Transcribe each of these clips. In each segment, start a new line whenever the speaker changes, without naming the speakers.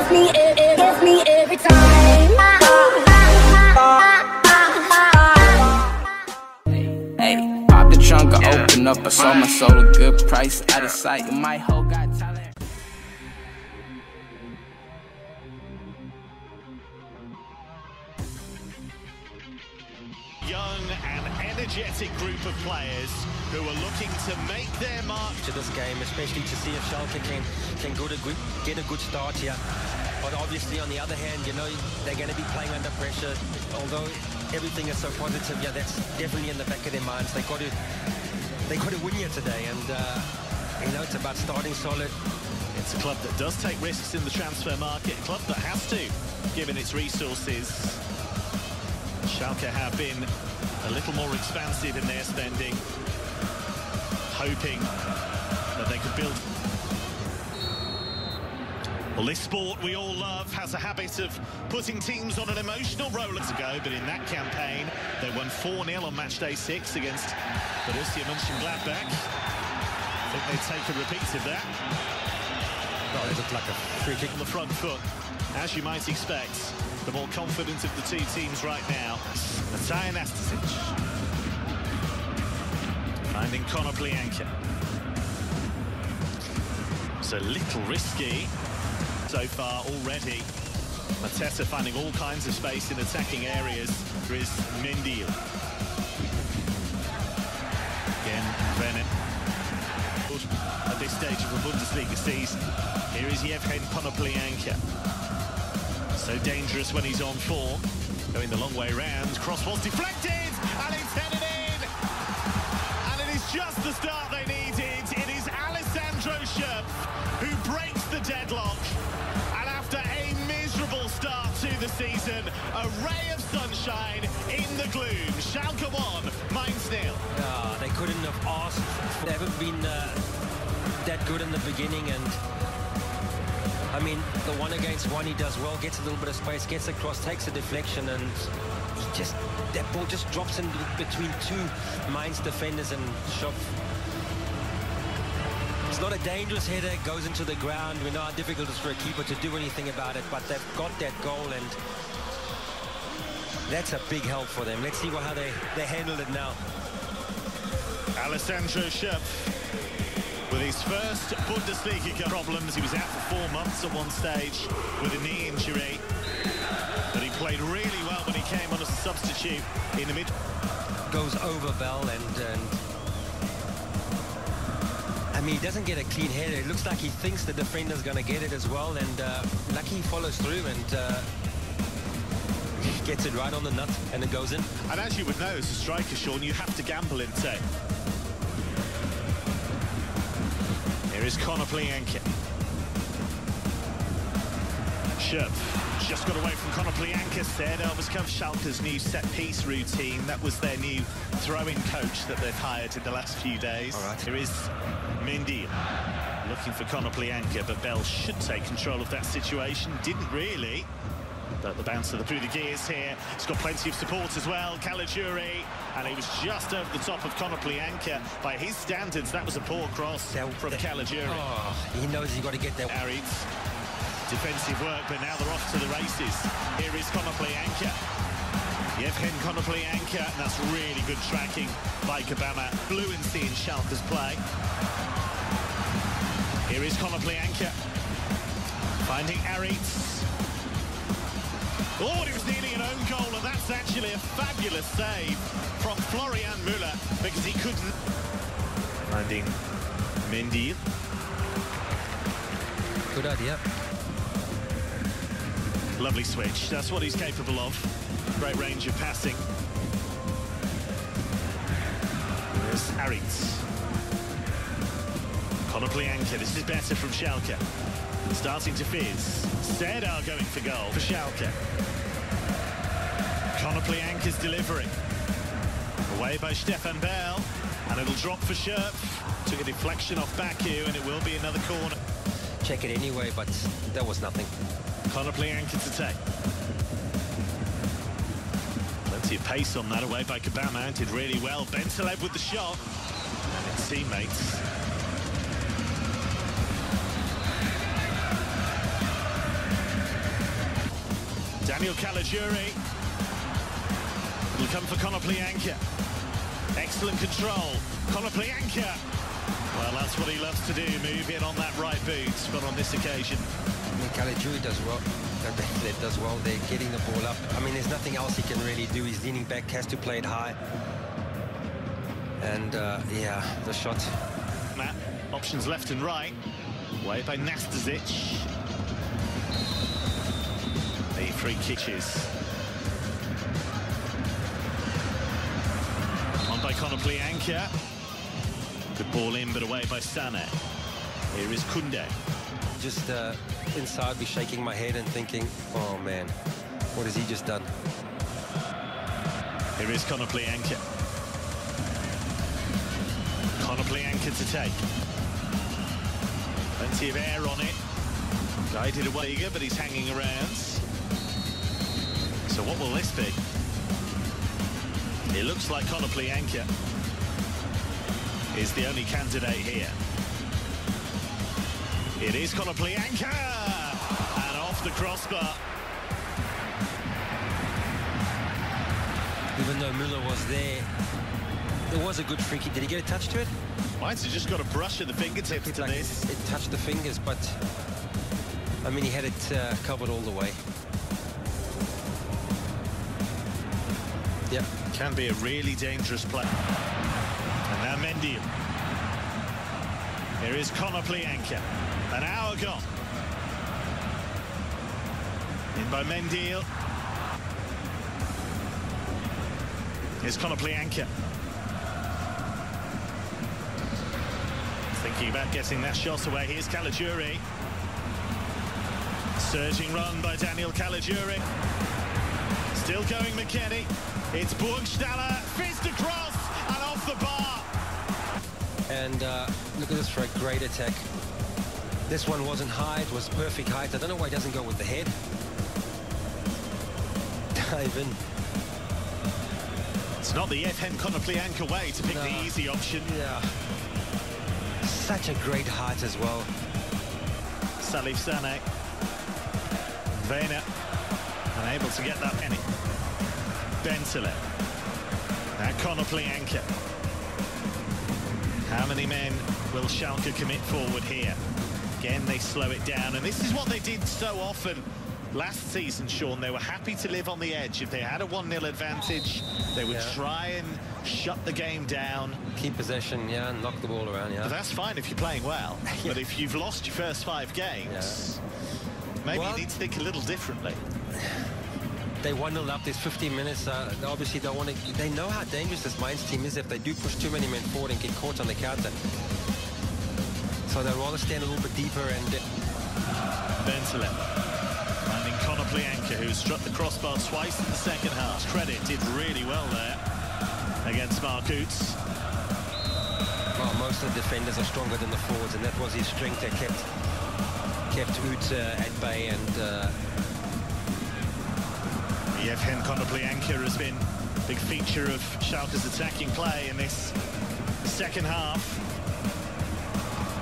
gives me every time.
Hey, pop the trunk, I open up, I sold my soul a good price, out of sight, my whole got talent.
Young and energetic group of players who are looking to make their mark
to this game, especially to see if Schalke can get a good start here. But obviously, on the other hand, you know, they're going to be playing under pressure. Although everything is so positive, yeah, that's definitely in the back of their minds. They got to win here today, and you know, it's about starting solid.
It's a club that does take risks in the transfer market, a club that has to, given its resources. Schalke have been a little more expansive in their spending, hoping that they could build. Well, this sport we all love has a habit of putting teams on an emotional roller to go, but in that campaign, they won 4-0 on match day 6 against Borussia Mönchengladbach. I think they'd take a repeat of that.
Well, it looked like a free kick
on the front foot, as you might expect. The more confident of the two teams right now. ASSIST finding Konoplyanka. It's a little risky so far already. Mateta finding all kinds of space in attacking areas. There is Mendy. Again, Venom. At this stage of the Bundesliga season, here is Evgeni Konoplyanka. So dangerous when he's on form. Going the long way round. Cross was deflected, and it's headed in. And it is just the start they needed. It is Alessandro Schöpf who breaks the deadlock. And after a miserable start to the season, a ray of sunshine in the gloom. Schalke 1, Mainz 0.
They couldn't have asked. They haven't been that good in the beginning, and I mean, the 1-against-1 he does well, gets a little bit of space, gets across, takes a deflection, and that ball just drops in between two Mainz defenders, and Schöpf. It's not a dangerous header, it goes into the ground. We know how difficult it is for a keeper to do anything about it, but they've got that goal, and that's a big help for them. Let's see how they handled it now.
Alessandro Schöpf. With his first Bundesliga problems, he was out for 4 months at one stage with a knee injury. But he played really well when he came on as a substitute in the mid.
Goes over Bell, and I mean, he doesn't get a clean header. It looks like he thinks the defender's going to get it as well, and lucky he follows through and gets it right on the nut, and it goes in.
And as you would know, as a striker, Sean, you have to gamble in tech. Here is Konoplyanka. Schöpf just got away from Konoplyanka. Said was kind of Schalke's new set-piece routine. That was their new throwing coach that they've hired in the last few days.
All right.
Here is Mendy looking for Konoplyanka, but Bell should take control of that situation. Didn't really. But the bouncer through the gears here. He's got plenty of support as well. Caligiuri, and he was just over the top of Konoplyanka. By his standards, that was a poor cross from Caligiuri.
Oh, he knows he's got to get there.
Aritz, defensive work, but now they're off to the races. Here is Konoplyanka. Evgeni Konoplyanka, and that's really good tracking by Kabama. Fluency in Schalke's play. Here is Konoplyanka. Finding Aritz. Oh, it was nearly an own goal, and that's actually a fabulous save from Florian Müller, because he couldn't. Finding Mendy.
Good idea.
Lovely switch. That's what he's capable of. Great range of passing. There's Aritz. Konoplyanka. This is better from Schalke. Starting to fizz. Serdar going for goal for Schalke. Konoplyanka's delivering. Away by Stefan Bell. And it'll drop for Schöpf. Took a deflection off Baku, and it will be another corner.
Check it anyway, but that was nothing.
Konoplyanka to take. Plenty of pace on that, away by Kabama. Did really well. Bentelev with the shot. And his teammates. Daniel Caligiuri. It'll come for Konoplyanka. Excellent control. Konoplyanka. Well, that's what he loves to do, move in on that right boot. But on this occasion,
I mean, Caligiuri does well. That does well. They're getting the ball up. I mean, there's nothing else he can really do. He's leaning back, has to play it high. And yeah, the shot.
Matt, options left and right. Way by Nastasic. The free kick is on by Konoplyanka. Good ball in, but away by Sane. Here is Kunde.
Just inside, be shaking my head and thinking, oh man, what has he just done?
Here is Konoplyanka. Konoplyanka to take. Plenty of air on it. Guided away, but he's hanging around. So what will this be? It looks like Konoplyanka is the only candidate here. It is Konoplyanka! And off the crossbar.
Even though Müller was there, it was a good free kick. Did he get a touch to it?
Might have just got a brush of the fingertips to
like
this.
It touched the fingers, but I mean, he had it covered all the way. Yeah.
Can be a really dangerous play. And now Mendy. Here is Konoplyanka. An hour gone. In by Mendy. Here's Konoplyanka. Thinking about getting that shot away. Here's Caligiuri. Surging run by Daniel Caligiuri. Still going McKennie. It's Burgstaller, fist across and off the bar. And
look at this for a great attack. This one wasn't high, it was perfect height. I don't know why he doesn't go with the head. Dive in.
It's not the Evgeni Konoplyanka way to pick the easy option.
Yeah. Such a great height as well.
Salif Sane. Vena unable to get that penny. Bentele. Now Konoplyanka. How many men will Schalke commit forward here? Again, they slow it down, and this is what they did so often last season, Sean. They were happy to live on the edge. If they had a 1-0 advantage, they would try and shut the game down.
Keep possession, yeah, and knock the ball around, yeah.
But that's fine if you're playing well. But if you've lost your first 5 games, maybe you need to think a little differently.
They 1-0 up, there's 15 minutes. They obviously don't want to... They know how dangerous this Mainz team is if they do push too many men forward and get caught on the counter. So they'd rather stand a little bit deeper and...
Bentele. Finding Konoplyanka, who struck the crossbar twice in the second half. Credit did really well there against Mark Uts.
Well, most of the defenders are stronger than the forwards, and that was his strength that kept Uts at bay. And
Evgeni Konoplyanka has been a big feature of Schalke's attacking play in this second half.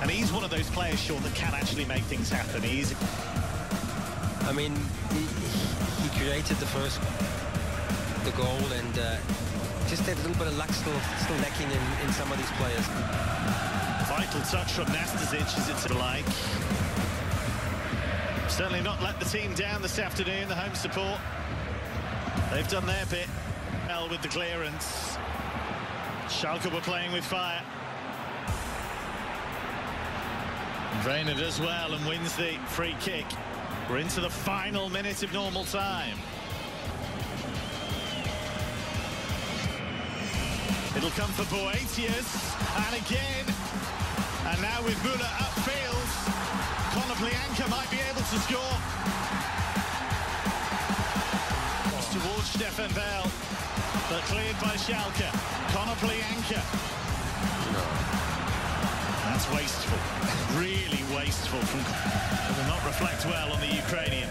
And he's one of those players, Sean, that can actually make things happen.
I mean, he created the goal, and just had a little bit of luck still lacking in some of these players.
Vital touch from Nastasic, as it's like. Certainly not let the team down this afternoon, the home support. They've done their bit well with the clearance. Schalke were playing with fire. Vena does well and wins the free kick. We're into the final minute of normal time. It'll come for Boetius, and again. And now with Müller upfield, Konoplyanka might be able to score. Towards Stefan Bell, but cleared by Schalke. Konoplyanka.
No.
That's wasteful. Really wasteful. It will not reflect well on the Ukrainian.